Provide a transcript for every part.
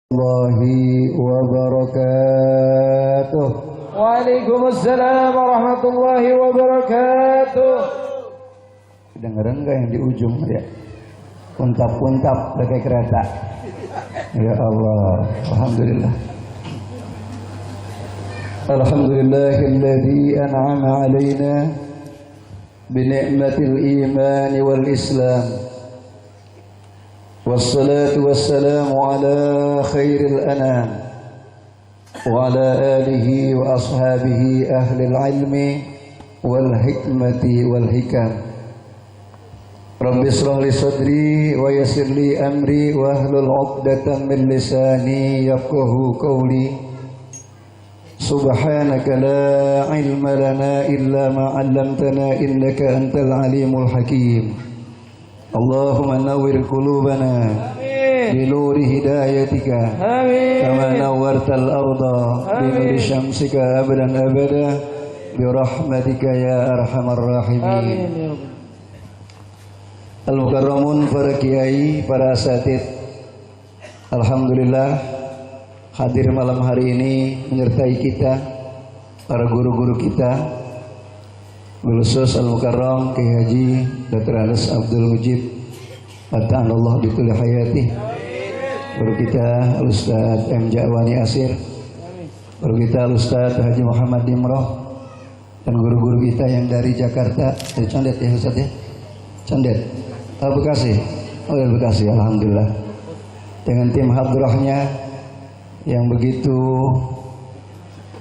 Warahmatullahi wabarakatuh. Waalaikumsalam warahmatullahi wabarakatuh. Kedengeran nggak yang di ujung ya? Puntap-puntap pakai kereta. Ya Allah, alhamdulillah. Alhamdulillahilladzi an'ama 'alaina bi ni'matil iman wal islam. Wassalatu wassalamu ala khairil anam wa ala alihi wa ashabihi ahlil ilmi wal hikmati wal hikam. Rabbi shrah li sadri wa yassir li amri wa hlul 'uqdatam min lisani yafqahu qawli. Subhanaka la ilma lana illa ma 'allamtana innaka antal alimul hakim. Allahumma nawwir qulubana bi nuri hidayatika kama nawwartal arda bi nuri syamsika abadan abada bi rahmatika ya arhamar rahimin. Al-mukarramun, para kiai, para asatid, alhamdulillah hadir malam hari ini menyertai kita, para guru-guru kita, khusus Al-Mukarram Kiai Haji Dr. Anas Abdul Mujib Ata'anallah bituli hayati, guru kita Ustaz M. Ja'wani Asir, guru kita Ustaz Haji Muhammad Dimroh, dan guru-guru kita yang dari Jakarta, dari Condet ya Ustaz ya? Condet, Bekasi, dari Bekasi, alhamdulillah, dengan tim hadrahnya yang begitu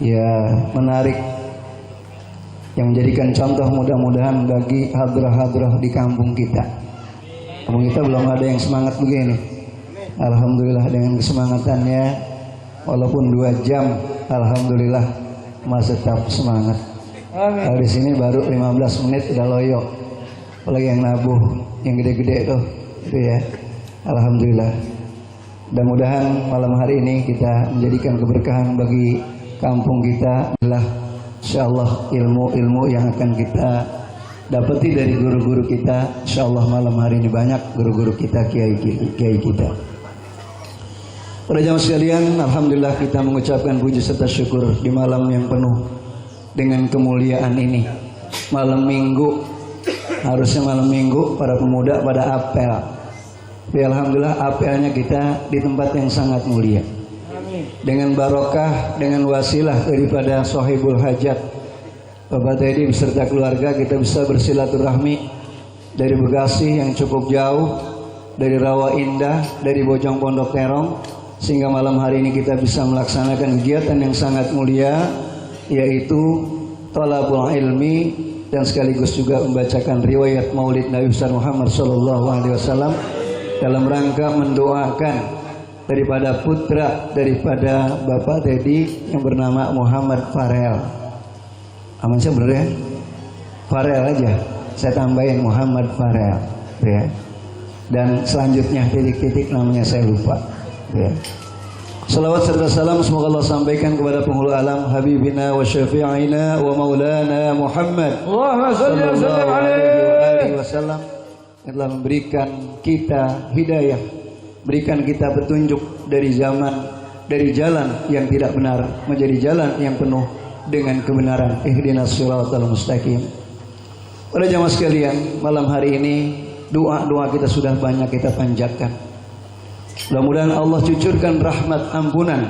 ya menarik, yang menjadikan contoh mudah-mudahan bagi hadrah-hadrah di kampung kita. Kampung kita belum ada yang semangat begini. Alhamdulillah dengan kesemangatannya, walaupun 2 jam, alhamdulillah masih tetap semangat. Kalau di sini baru 15 menit udah loyo. Apalagi yang nabuh, yang gede-gede tuh, itu ya. Alhamdulillah. Mudah-mudahan malam hari ini kita menjadikan keberkahan bagi kampung kita adalah insyaallah ilmu-ilmu yang akan kita dapati dari guru-guru kita. Insyaallah malam hari ini banyak guru-guru kita, kiai kita. Para jamaah sekalian, alhamdulillah kita mengucapkan puji serta syukur di malam yang penuh dengan kemuliaan ini. Malam Minggu, harusnya malam Minggu para pemuda pada apel. Tapi alhamdulillah apelnya kita di tempat yang sangat mulia. Dengan barokah, dengan wasilah daripada sahibul hajat Bapak Teddy beserta keluarga, kita bisa bersilaturahmi dari Bekasi yang cukup jauh, dari Rawa Indah, dari Bojong Pondok Terong, sehingga malam hari ini kita bisa melaksanakan kegiatan yang sangat mulia, yaitu thalabul ilmi, dan sekaligus juga membacakan riwayat Maulid Nabi besar Muhammad SAW dalam rangka mendoakan daripada putra daripada Bapak Teddy yang bernama Muhammad Farel. Aman saya bener ya? Farel aja, saya tambahin Muhammad Farel ya. Dan selanjutnya titik-titik namanya saya lupa ya. Salawat serta salam semoga Allah sampaikan kepada penghulu alam Habibina wa syafi'ina wa maulana Muhammad sallallahu alaihi wasallam yang telah memberikan kita hidayah, berikan kita petunjuk dari zaman, dari jalan yang tidak benar menjadi jalan yang penuh dengan kebenaran. Ihdinas shiratal mustaqim. Para jamaah sekalian, malam hari ini doa-doa kita sudah banyak kita panjatkan. Mudah-mudahan Allah cucurkan rahmat ampunan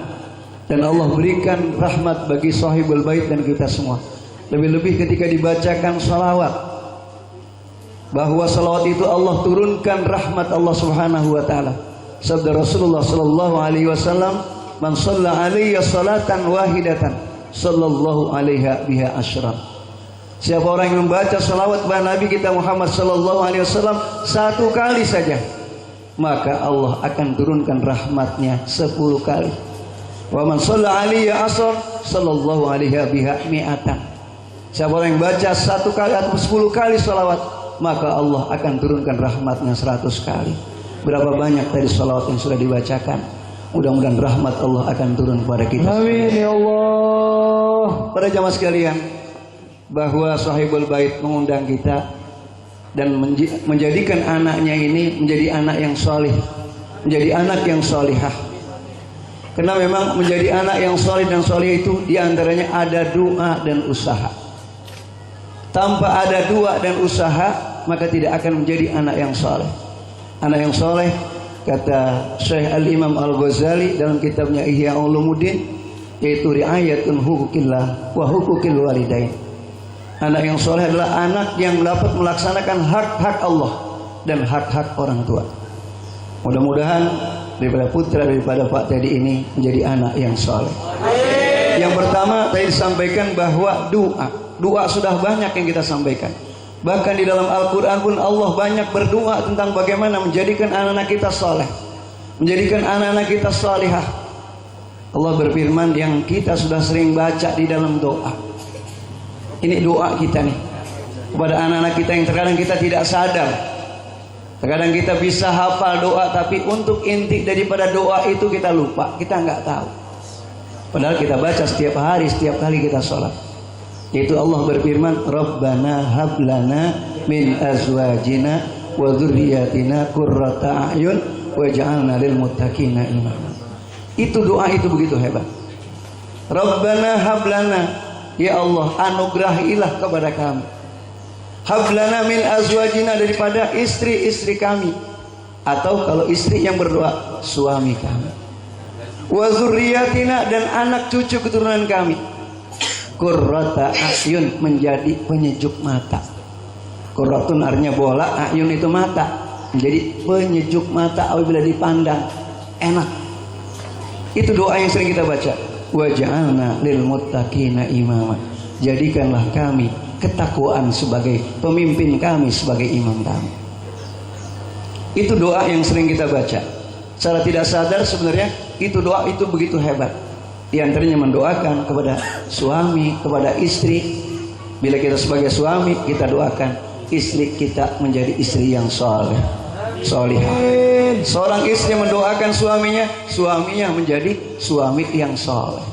dan Allah berikan rahmat bagi sahibul bait dan kita semua. Lebih-lebih ketika dibacakan salawat, bahwa salawat itu Allah turunkan rahmat Allah Subhanahu wa taala. Sabda Rasulullah sallallahu alaihi wasallam, "Man shalla alayya salatan wahidatan, sallallahu alaiha biha asyra." Siapa orang yang membaca salawat kepada Nabi kita Muhammad sallallahu alaihi wasallam 1 kali saja, maka Allah akan turunkan rahmatnya 10 kali. Wa man shalla alayya asr, sallallahu alaiha biha mi'atan. Siapa orang yang baca 1 kali atau 10 kali salawat, maka Allah akan turunkan rahmatnya 100 kali. Berapa banyak tadi salawat yang sudah dibacakan? Mudah-mudahan rahmat Allah akan turun kepada kita. Amin ya Allah. Para jamaah sekalian, bahwa sahibul bait mengundang kita dan menjadikan anaknya ini menjadi anak yang soleh, menjadi anak yang solihah. Karena memang menjadi anak yang soleh dan soleh itu diantaranya ada doa dan usaha. Tanpa ada doa dan usaha maka tidak akan menjadi anak yang soleh. Anak yang soleh, kata Syekh Al-Imam Al-Ghazali dalam kitabnya Ihya Ulumuddin, yaitu riayatun hukukillah wa hukukil walidain. Anak yang soleh adalah anak yang dapat melaksanakan hak-hak Allah dan hak-hak orang tua. Mudah-mudahan daripada putra daripada Pak Teddy ini menjadi anak yang soleh. Yang pertama tadi disampaikan bahwa doa sudah banyak yang kita sampaikan. Bahkan di dalam Al-Quran pun Allah banyak berdoa tentang bagaimana menjadikan anak-anak kita soleh, menjadikan anak-anak kita solihah. Allah berfirman yang kita sudah sering baca di dalam doa. Ini doa kita nih kepada anak-anak kita yang terkadang kita tidak sadar. Terkadang kita bisa hafal doa, tapi untuk inti daripada doa itu kita lupa, kita nggak tahu. Padahal kita baca setiap hari, setiap kali kita sholat. Yaitu Allah berfirman, Rabbana hablana min azwajina wa dzurriyyatina qurrata a'yun waj'alna lil muttaqina imama. Itu doa itu begitu hebat. Rabbana hablana, ya Allah anugerahilah kepada kami. Hablana min azwajina, daripada istri-istri kami, atau kalau istri yang berdoa suami kami. Wa dzurriyyatina, dan anak cucu keturunan kami. Qurrata a'yun, menjadi penyejuk mata. Qurratun artinya bola, a'yun itu mata, menjadi penyejuk mata apabila dipandang enak. Itu doa yang sering kita baca. Waj'alna lil muttaqina imama, jadikanlah kami ketakwaan sebagai pemimpin kami, sebagai imam kami. Itu doa yang sering kita baca. Secara tidak sadar sebenarnya itu doa itu begitu hebat. Di antaranya mendoakan kepada suami, kepada istri. Bila kita sebagai suami, kita doakan istri kita menjadi istri yang soleh, solihah. Seorang istri mendoakan suaminya, suaminya menjadi suami yang soleh.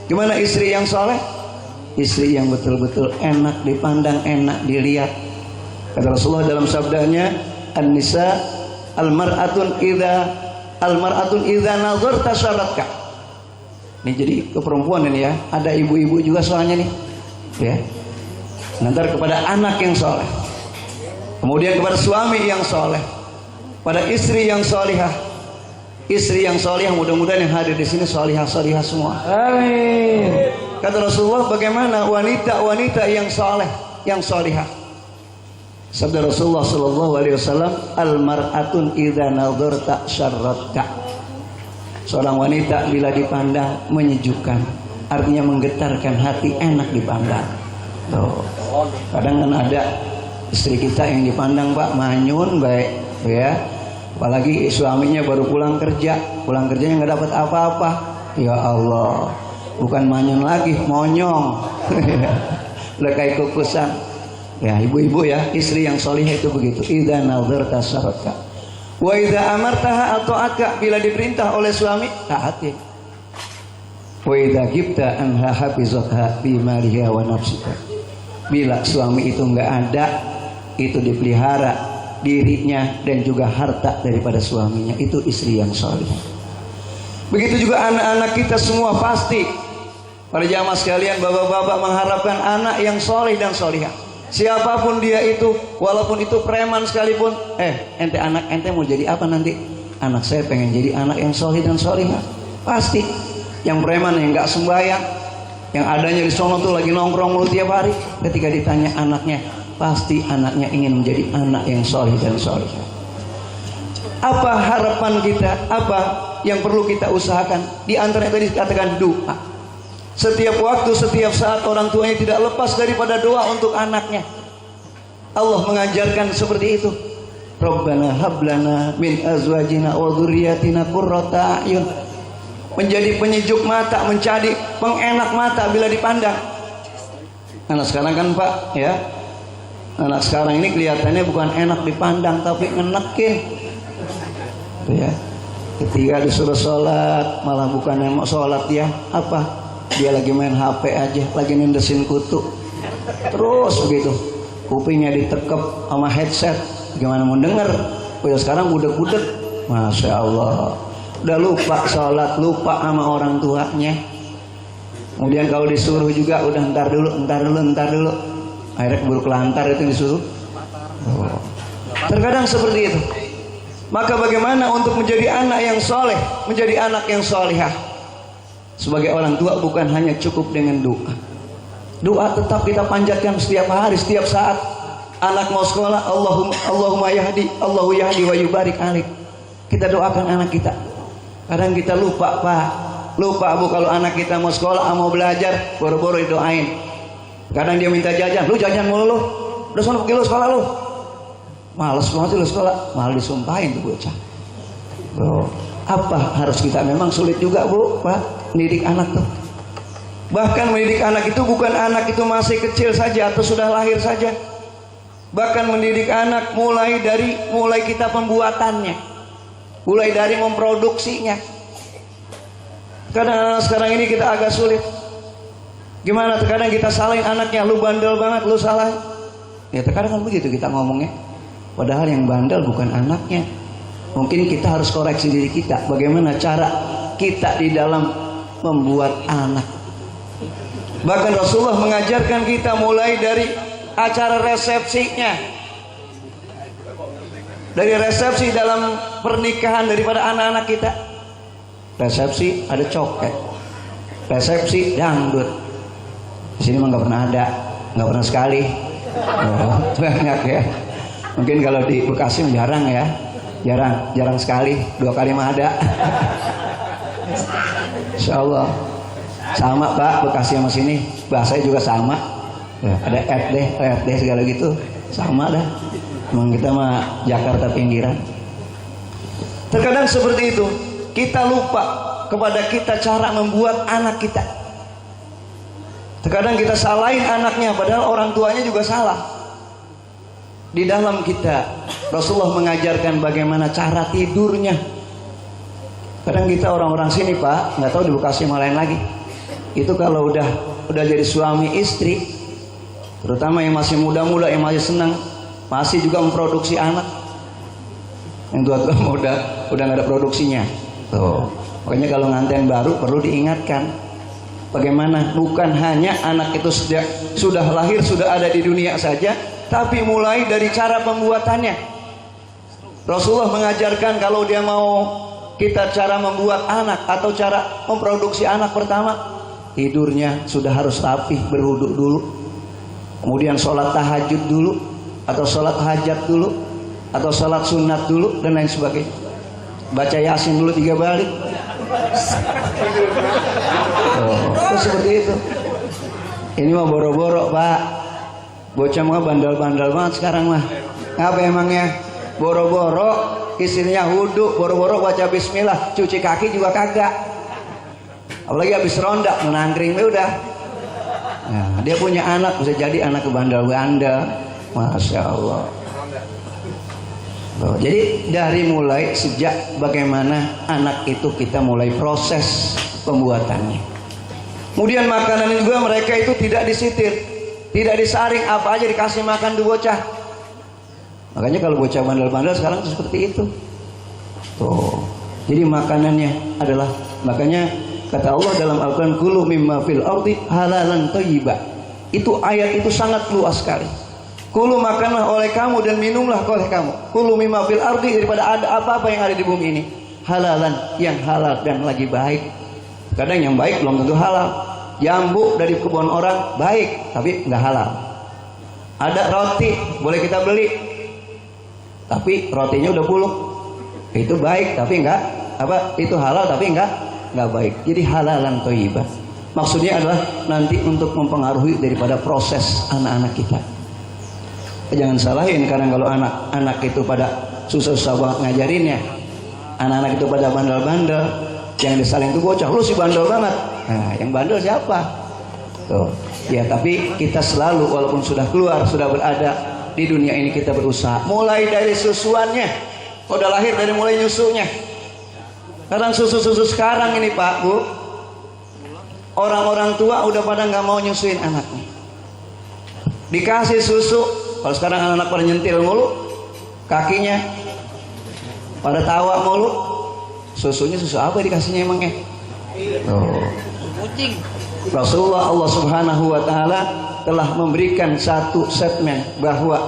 Gimana istri yang soleh? Istri yang betul-betul enak dipandang, enak dilihat. Kata Rasulullah dalam sabdanya, An-nisa al-mar'atun idza nazarta syaratka. Ini jadi ke perempuan ini ya. Ada ibu-ibu juga soalnya nih, ya. Nanti kepada anak yang soleh, kemudian kepada suami yang soleh, pada istri yang solihah. Istri yang solihah, mudah-mudahan yang hadir di sini solihah-solihah semua. Amin. Kata Rasulullah, bagaimana wanita-wanita yang soleh, yang solihah? Sabda Rasulullah Sallallahu Alaihi Wasallam, al-mar'atun idza nazarta syarratka. Seorang wanita bila dipandang menyejukkan, artinya menggetarkan hati, enak dipandang. Tuh. Kadang kan ada istri kita yang dipandang Pak manyun baik, ya. Apalagi suaminya baru pulang kerjanya nggak dapat apa-apa. Ya Allah, bukan manyun lagi, monyong. Udah kayak kukusan. Ya ibu-ibu ya, istri yang solihah itu begitu. Idza nazarta syarratka. Wa idza amartaha ata'aka, bila diperintah oleh suami taati. Wa idza ghibta anha hafizatha bi maliha wa nafsika. Bila suami itu enggak ada, itu dipelihara dirinya dan juga harta daripada suaminya. Itu istri yang soleh. Begitu juga anak-anak kita semua pasti. Para jamaah sekalian, bapak-bapak mengharapkan anak yang soleh dan solihah. Siapapun dia itu, walaupun itu preman sekalipun, ente anak ente mau jadi apa nanti? Anak saya pengen jadi anak yang soleh dan solihah. Pasti. Yang preman yang nggak sembahyang, yang adanya di sono tuh lagi nongkrong mulu tiap hari, ketika ditanya anaknya, pasti anaknya ingin menjadi anak yang soleh dan solihah. Apa harapan kita? Apa yang perlu kita usahakan? Di antaranya tadi dikatakan doa. Setiap waktu, setiap saat orang tuanya tidak lepas daripada doa untuk anaknya. Allah mengajarkan seperti itu. Rabbana hablana min azwajina wa dzurriyyatina qurrata a'yun. Menjadi penyejuk mata, menjadi pengenak mata bila dipandang. Anak sekarang kan Pak, ya. Anak sekarang ini kelihatannya bukan enak dipandang tapi ngenekin. Ya. Ketika disuruh sholat, malah bukan yang mau sholat ya. Apa? Dia lagi main HP aja, lagi nindesin kutu. Terus begitu, kupingnya ditekep sama headset. Gimana mau denger? Udah sekarang budek-budek. Masya Allah. udah lupa sholat, lupa sama orang tuanya. Kemudian kalau disuruh juga udah ntar dulu. Akhirnya keburu kelantar itu disuruh. Terkadang seperti itu. Maka bagaimana untuk menjadi anak yang soleh, menjadi anak yang solihah? Sebagai orang tua bukan hanya cukup dengan doa. Doa tetap kita panjatkan setiap hari, setiap saat. Anak mau sekolah, Allahumma yahdi, Allahu yahdi wa yubarik alaik. Kita doakan anak kita. Kadang kita lupa, Pak. Lupa, Bu, kalau anak kita mau sekolah, mau belajar, boro-boro doain. Kadang dia minta jajan, lu jajan mulu lu. Udah sono pergi lu sekolah lu. Males banget lu sekolah, malah disumpahin tuh bocah. Bro, apa harus kita, memang sulit juga, Bu, Pak, mendidik anak tuh. Bahkan mendidik anak itu bukan anak itu masih kecil saja atau sudah lahir saja. Bahkan mendidik anak mulai kita pembuatannya, mulai dari memproduksinya. Kadang anak sekarang ini kita agak sulit. Gimana? Terkadang kita salahin anaknya, lu bandel banget, lu salah. Ya terkadang kan begitu kita ngomongnya. Padahal yang bandel bukan anaknya. Mungkin kita harus koreksi diri kita. Bagaimana cara kita di dalam membuat anak. Bahkan Rasulullah mengajarkan kita mulai dari acara resepsinya. Dari resepsi dalam pernikahan daripada anak-anak kita. Resepsi ada coket. Resepsi dangdut. Di sini mah nggak pernah ada, nggak pernah sekali. Banyak ya. Mungkin kalau di Bekasi jarang ya, jarang sekali. 2 kali mah ada. Insya Allah sama Pak, Bekasi sama sini bahasanya juga sama. Ya, ada RT segala gitu, sama dah. Memang kita mah Jakarta pinggiran. Terkadang seperti itu, kita lupa kepada kita cara membuat anak kita. Terkadang kita salahin anaknya, padahal orang tuanya juga salah. Di dalam kita, Rasulullah mengajarkan bagaimana cara tidurnya. Kadang kita orang-orang sini Pak, nggak tahu di Bekasi yang lain lagi. Itu kalau udah jadi suami istri, terutama yang masih muda-muda, yang masih senang, masih juga memproduksi anak. Yang tua-tua udah nggak ada produksinya. Tuh, makanya kalau nganten baru perlu diingatkan. Bagaimana bukan hanya anak itu sudah lahir, sudah ada di dunia saja, tapi mulai dari cara pembuatannya. Rasulullah mengajarkan kalau dia mau kita cara membuat anak atau cara memproduksi anak, pertama tidurnya sudah harus rapi, berwudu dulu, kemudian sholat tahajud dulu, atau sholat hajat dulu, atau sholat sunat dulu, dan lain sebagainya. Baca Yasin dulu 3 balik. Itu seperti itu. Ini mah boro-boro Pak. Bocah mah bandel-bandel banget sekarang mah. Ngapa emangnya? Boro-boro istrinya wudu, boro-boro baca bismillah, cuci kaki juga kagak. Apalagi habis ronda menangkring udah. Nah, dia punya anak, bisa jadi anak bandel-bandel. Masya Allah. Jadi dari mulai sejak bagaimana anak itu kita mulai proses pembuatannya. Kemudian makanan juga mereka itu tidak disitir, tidak disaring, apa aja dikasih makan tuh bocah. Makanya kalau bocah bandel-bandel sekarang itu seperti itu. Tuh. Jadi makanannya adalah, makanya kata Allah dalam Al-Quran, kulu mimma fil ardi halalan thayyiba. Itu ayat itu sangat luas sekali. Kulu makanlah oleh kamu dan minumlah oleh kamu. Kulu mimma fil ardi, daripada ada apa-apa yang ada di bumi ini. Halalan, yang halal dan lagi baik. Kadang yang baik belum tentu halal. Jambu dari kebun orang baik, tapi nggak halal. Ada roti, boleh kita beli, tapi rotinya udah buluk. Itu baik, tapi nggak apa? Itu halal, tapi nggak baik. Jadi halalan thayyibah. Maksudnya adalah nanti untuk mempengaruhi daripada proses anak-anak kita. Jangan salahin, kadang kalau anak-anak itu pada susah-susah banget ngajarinnya, anak-anak itu pada bandel-bandel, yang disalin itu bocah, lu sih bandel banget. Nah, yang bandel siapa? Tuh. Ya, tapi kita selalu walaupun sudah keluar, sudah berada di dunia ini, kita berusaha. Mulai dari susuannya, udah lahir dari mulai nyusunya. Kadang susu-susu sekarang ini Pak, Bu, orang-orang tua udah pada nggak mau nyusuin anaknya. Dikasih susu. Kalau sekarang anak-anak pada nyentil mulu, kakinya pada tawa mulu, Susunya susu apa dikasihnya emangnya? Oh. Rasulullah Allah Subhanahu wa taala telah memberikan satu statement bahwa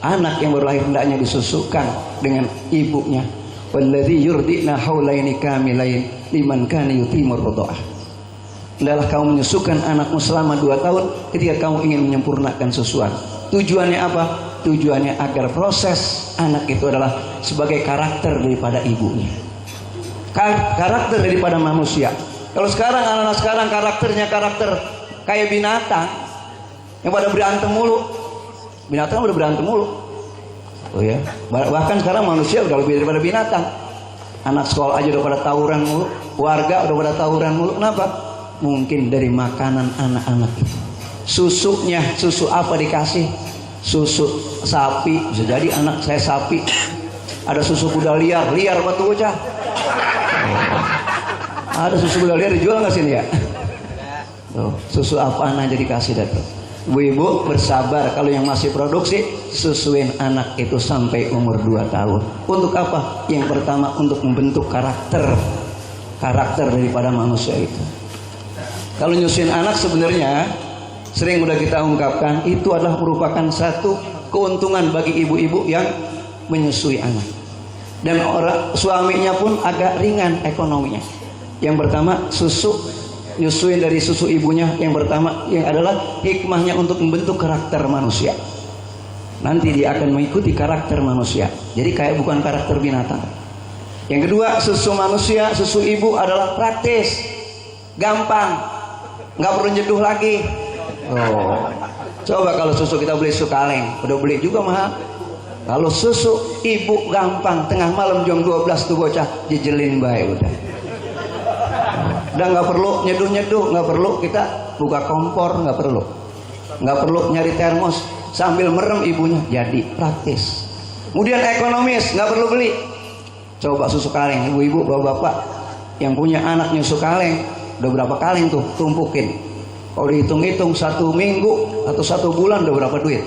anak yang baru lahir hendaknya disusukan dengan ibunya. Walladzi yurdina haulaini kamilain liman kana yutimur radha'ah. Adalah kamu menyusukan anakmu selama 2 tahun ketika kamu ingin menyempurnakan susuan. Tujuannya apa? Tujuannya agar proses anak itu adalah sebagai karakter daripada ibunya. Karakter daripada manusia. Kalau sekarang anak-anak sekarang karakternya karakter kayak binatang yang pada berantem mulu. Binatang udah berantem mulu. Oh ya. Bahkan sekarang manusia udah lebih daripada binatang. Anak sekolah aja udah pada tawuran mulu, warga udah pada tawuran mulu. Kenapa? Mungkin dari makanan anak-anak itu. Susunya, susu apa dikasih? Susu sapi, bisa jadi anak saya sapi. Ada susu kuda liar batu bocah. Ada susu kuda liar dijual nggak sini ya? Tuh, susu apa aja dikasih datang. Ibu-ibu bersabar, kalau yang masih produksi susuin anak itu sampai umur 2 tahun. Untuk apa? Yang pertama untuk membentuk karakter daripada manusia itu. Kalau nyusuin anak sebenarnya sering udah kita ungkapkan itu adalah merupakan satu keuntungan bagi ibu-ibu yang menyusui anak. Dan orang suaminya pun agak ringan ekonominya. Yang pertama nyusuin dari susu ibunya yang pertama yang adalah hikmahnya untuk membentuk karakter manusia. Nanti dia akan mengikuti karakter manusia. Jadi kayak bukan karakter binatang. Yang kedua, susu manusia, susu ibu adalah praktis, gampang. Nggak perlu nyeduh lagi. Oh, coba kalau susu kita beli sukaleng, udah beli juga mahal. Kalau susu ibu gampang, tengah malam jam 12 tuh bocah jejelin bae udah. Udah nggak perlu nyeduh, nggak perlu kita buka kompor, nggak perlu nyari termos sambil merem ibunya, jadi praktis. Kemudian ekonomis, nggak perlu beli. Coba susu kaleng, ibu-ibu, bapak-bapak yang punya anak nyusu kaleng. Udah berapa kaleng tuh tumpukin? Kalau dihitung-hitung 1 minggu atau 1 bulan udah berapa duit?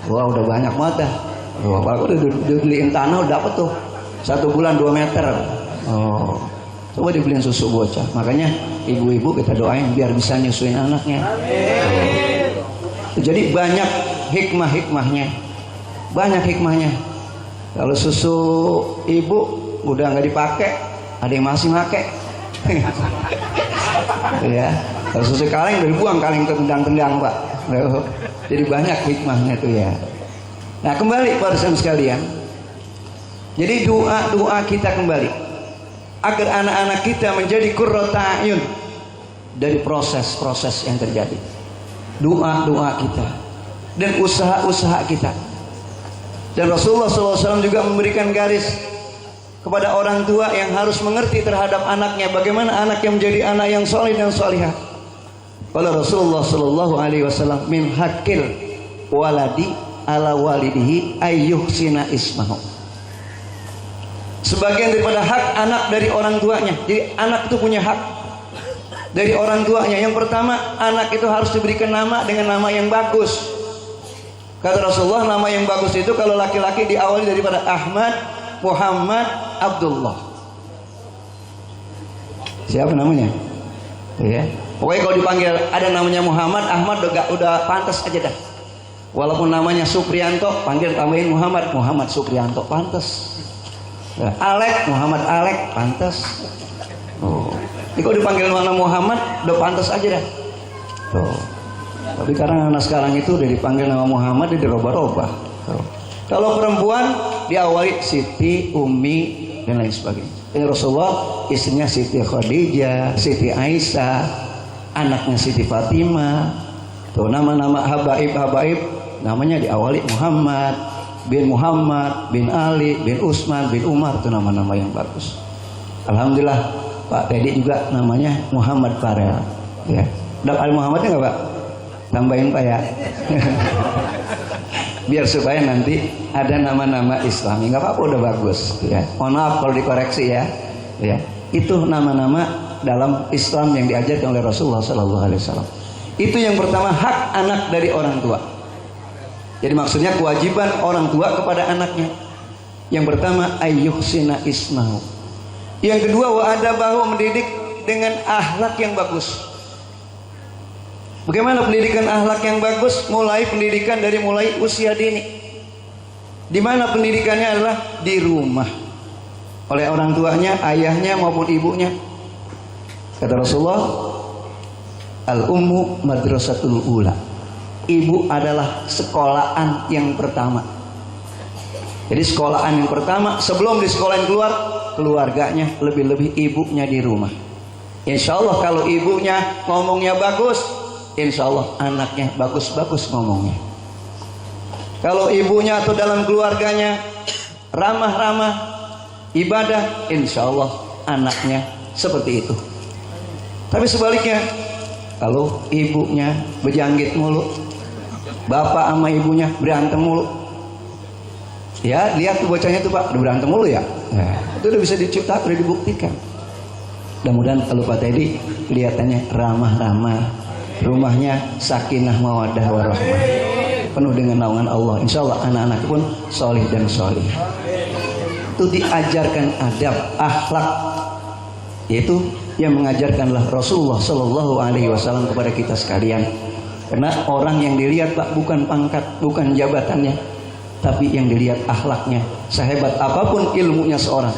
Wah udah banyak banget dah. Wah udah dibeliin tanah udah dapat tuh 1 bulan 2 meter. Oh, coba dibeliin susu bocah. Makanya ibu-ibu kita doain biar bisa nyusuin anaknya. Jadi banyak hikmahnya. Kalau susu ibu udah nggak dipakai, ada yang masih pakai. Ya, kalau susu kaleng udah dibuang, kaleng tendang-tendang pak. Jadi banyak hikmahnya tuh ya. Nah kembali para saudara sekalian. Jadi doa kita kembali agar anak-anak kita menjadi qurrata a'yun dari proses-proses yang terjadi. Doa kita dan usaha-usaha kita. Dan Rasulullah SAW juga memberikan garis kepada orang tua yang harus mengerti terhadap anaknya, bagaimana anak yang menjadi anak yang soleh dan solihah. Kalau Rasulullah Sallallahu Alaihi Wasallam min hakil waladi ala walidihi ayyuhsina ismahu. Sebagian daripada hak anak dari orang tuanya. Jadi anak itu punya hak dari orang tuanya. Yang pertama, anak itu harus diberikan nama dengan nama yang bagus. Kata Rasulullah, nama yang bagus itu kalau laki-laki diawali daripada Ahmad, Muhammad, Abdullah. Siapa namanya? Ya. Pokoknya kalau dipanggil ada namanya Muhammad, Ahmad udah pantas aja dah. Walaupun namanya Supriyanto, panggil tambahin Muhammad Supriyanto, pantas. Ya. Alek, Muhammad Alek, pantas. Oh. Jadi kalau dipanggil nama Muhammad, udah pantas aja dah. Tuh. Tapi karena anak sekarang itu udah dipanggil nama Muhammad, dia dirubah-rubah. Tuh. Kalau perempuan diawali Siti, Umi dan lain sebagainya. Ini Rasulullah istrinya Siti Khadijah, Siti Aisyah, anaknya Siti Fatimah. Tuh nama-nama habaib namanya diawali Muhammad bin Ali bin Utsman bin Umar, itu nama-nama yang bagus. Alhamdulillah Pak Teddy juga namanya Muhammad Farel. Ya. Udah ada Muhammadnya nggak Pak? Tambahin Pak ya. Biar supaya nanti ada nama-nama Islami, nggak apa-apa, udah bagus ya. Mohon maaf kalau dikoreksi ya. Ya, itu nama-nama dalam Islam yang diajarkan oleh Rasulullah Sallallahu Alaihi Wasallam. Itu yang pertama, hak anak dari orang tua. Jadi maksudnya kewajiban orang tua kepada anaknya. Yang pertama, ayyuhsina ismahu, Yang kedua, wa adabahu, mendidik dengan akhlak yang bagus. Bagaimana pendidikan akhlak yang bagus? Mulai pendidikan dari mulai usia dini. Di mana pendidikannya adalah di rumah, oleh orang tuanya, ayahnya maupun ibunya. Kata Rasulullah, al-ummu madrasatul ula. Ibu adalah sekolahan yang pertama. Jadi sekolahan yang pertama, sebelum di sekolahan keluar, keluarganya, lebih-lebih ibunya di rumah. Insya Allah kalau ibunya ngomongnya bagus, insya Allah anaknya bagus-bagus ngomongnya. Kalau ibunya atau dalam keluarganya ramah-ramah, ibadah, insya Allah anaknya seperti itu. Tapi sebaliknya, kalau ibunya berjanggit mulu, bapak sama ibunya berantem mulu, ya lihat tuh bocahnya tuh Pak, udah berantem mulu ya. Nah, itu udah bisa diciptakan, udah dibuktikan. Mudah-mudahan kalau Pak Teddy kelihatannya ramah-ramah, rumahnya sakinah mawaddah warahmah, penuh dengan naungan Allah. Insya Allah anak-anak pun solih dan solih. Itu diajarkan adab, akhlak, yaitu yang mengajarkanlah Rasulullah Shallallahu Alaihi Wasallam kepada kita sekalian. Karena orang yang dilihat Pak bukan pangkat, bukan jabatannya, tapi yang dilihat akhlaknya. Sehebat apapun ilmunya seorang,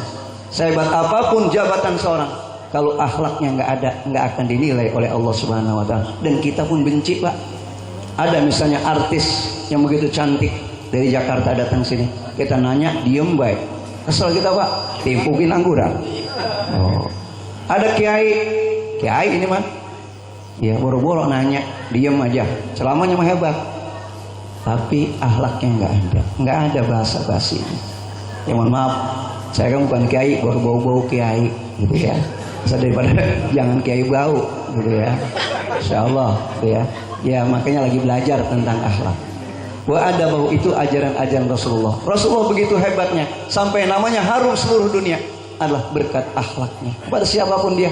sehebat apapun jabatan seorang, kalau akhlaknya nggak ada, nggak akan dinilai oleh Allah Subhanahu Wa Taala. Dan kita pun benci Pak. Ada misalnya artis yang begitu cantik dari Jakarta datang sini, kita nanya diem baik, kesel kita Pak, timpukin angguran. Oh. Ada kiai ini mah, ya boro-boro nanya, diem aja, ceramahnya mah hebat, tapi akhlaknya nggak ada bahasa basi. Ya mohon maaf, saya kan bukan kiai, baru bau-bau kiai, gitu ya. Daripada jangan kiai bau, gitu ya. Insya Allah, gitu ya. Ya makanya lagi belajar tentang akhlak. Wa adabahu itu ajaran-ajaran Rasulullah. Rasulullah begitu hebatnya, sampai namanya harum seluruh dunia, adalah berkat akhlaknya kepada siapapun dia,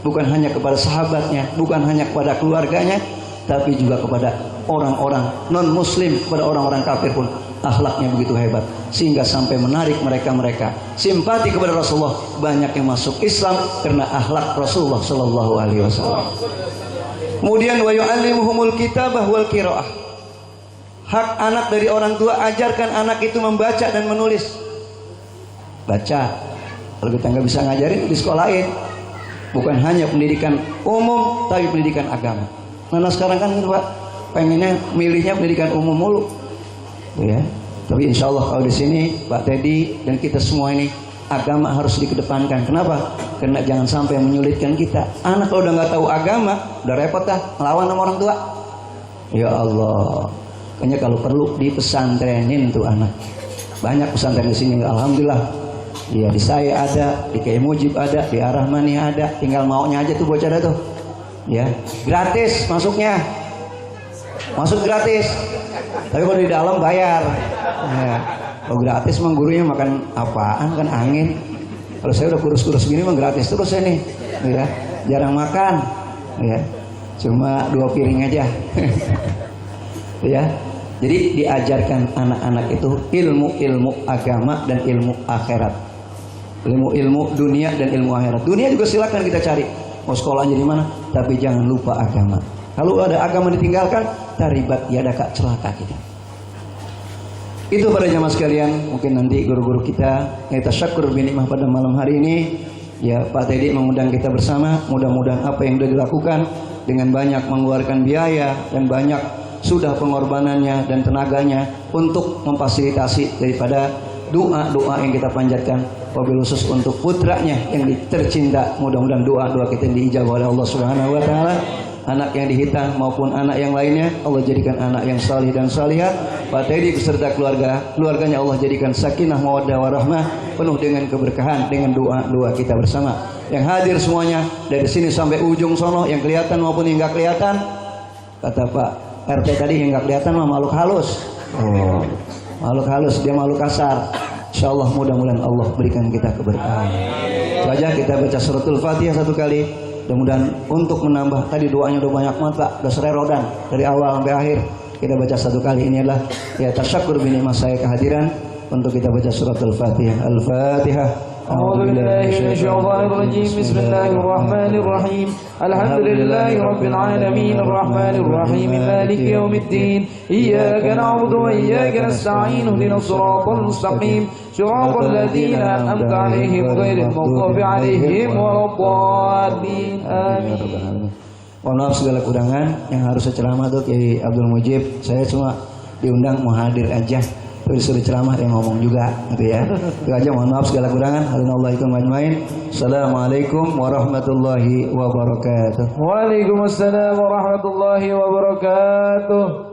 bukan hanya kepada sahabatnya, bukan hanya kepada keluarganya, tapi juga kepada orang-orang non muslim, kepada orang-orang kafir pun akhlaknya begitu hebat, sehingga sampai menarik mereka simpati kepada Rasulullah. Banyak yang masuk Islam karena akhlak Rasulullah Shallallahu Alaihi Wasallam. Kemudian wa yu'allimuhumul kitabah wal qiraah. Hak anak dari orang tua, ajarkan anak itu membaca dan menulis. Baca. Kalau kita nggak bisa ngajarin, di sekolahin. Bukan hanya pendidikan umum, tapi pendidikan agama. Nah sekarang kan Pak pengennya milihnya pendidikan umum mulu, ya. Tapi insya Allah kalau di sini Pak Teddy dan kita semua ini, agama harus dikedepankan. Kenapa? Karena jangan sampai menyulitkan kita. Anak kalau udah nggak tahu agama, udah repot dah melawan sama orang tua. Ya Allah, kayaknya kalau perlu dipesantrenin tuh anak. Banyak pesantren di sini, alhamdulillah. Ya di saya ada, di Kiai Mujib ada, di Ar-Rahmani ada, tinggal maunya aja tuh bocah tuh. Ya, gratis masuknya. Masuk gratis. Tapi kalau di dalam bayar. Ya. Kalau gratis emang gurunya makan apaan kan angin. Kalau saya udah kurus-kurus gini emang gratis terus ini. Ya, jarang makan. Ya. Cuma 2 piring aja. Ya. Jadi diajarkan anak-anak itu ilmu-ilmu agama dan ilmu akhirat. Ilmu-ilmu dunia dan ilmu akhirat. Dunia juga silakan kita cari, mau sekolahnya di mana, tapi jangan lupa agama. Kalau ada agama ditinggalkan, taribat yadaka, celaka kita. Itu pada jamaah sekalian, mungkin nanti guru-guru kita tasyakkur binikmah pada malam hari ini. Ya Pak Teddy mengundang kita bersama. Mudah-mudahan apa yang sudah dilakukan dengan banyak mengeluarkan biaya dan banyak sudah pengorbanannya dan tenaganya untuk memfasilitasi daripada doa-doa yang kita panjatkan, wabil khusus untuk putranya yang tercinta. Mudah-mudahan doa-doa kita diijabah oleh Allah Subhanahu Wa Taala. Anak yang dihitan maupun anak yang lainnya, Allah jadikan anak yang salih dan salihat. Pak Teddy beserta keluarganya Allah jadikan sakinah mawaddah warahmah, penuh dengan keberkahan dengan doa-doa kita bersama. Yang hadir semuanya dari sini sampai ujung sono, yang kelihatan maupun yang nggak kelihatan. Kata Pak RT tadi, yang nggak kelihatan mah makhluk halus. Oh, makhluk halus, dia makhluk kasar. Insyaallah mudah-mudahan Allah berikan kita keberkahan. Saja kita baca suratul Fatihah 1 kali. Mudah-mudahan untuk menambah, tadi doanya udah banyak banget Pak, udah sererodan dari awal sampai akhir. Kita baca 1 kali. Ini adalah ya tasyakkur binikmah saya kehadiran untuk kita baca suratul Fatihah. Al-Fatihah. أعوذ بالله من الشيطان الرجيم بسم الله الرحمن الرحيم الحمد لله رب العالمين الرحمن الرحيم مالك يوم الدين إياك نعبد وإياك نستعين اهدنا الصراط المستقيم صراط الذين أنعمت عليهم غير المغضوب عليهم ولا الضالين آمين. Mohon maaf segala kurangan yang harus saya ceramah tuh Kiai Abdul Mujib. Saya cuma diundang mau hadir aja. Disuruh ceramah yang ngomong juga gitu ya. Itu aja, mohon maaf segala kurangan. Alhamdulillah majmain. Assalamualaikum warahmatullahi wabarakatuh. Waalaikumsalam warahmatullahi wabarakatuh.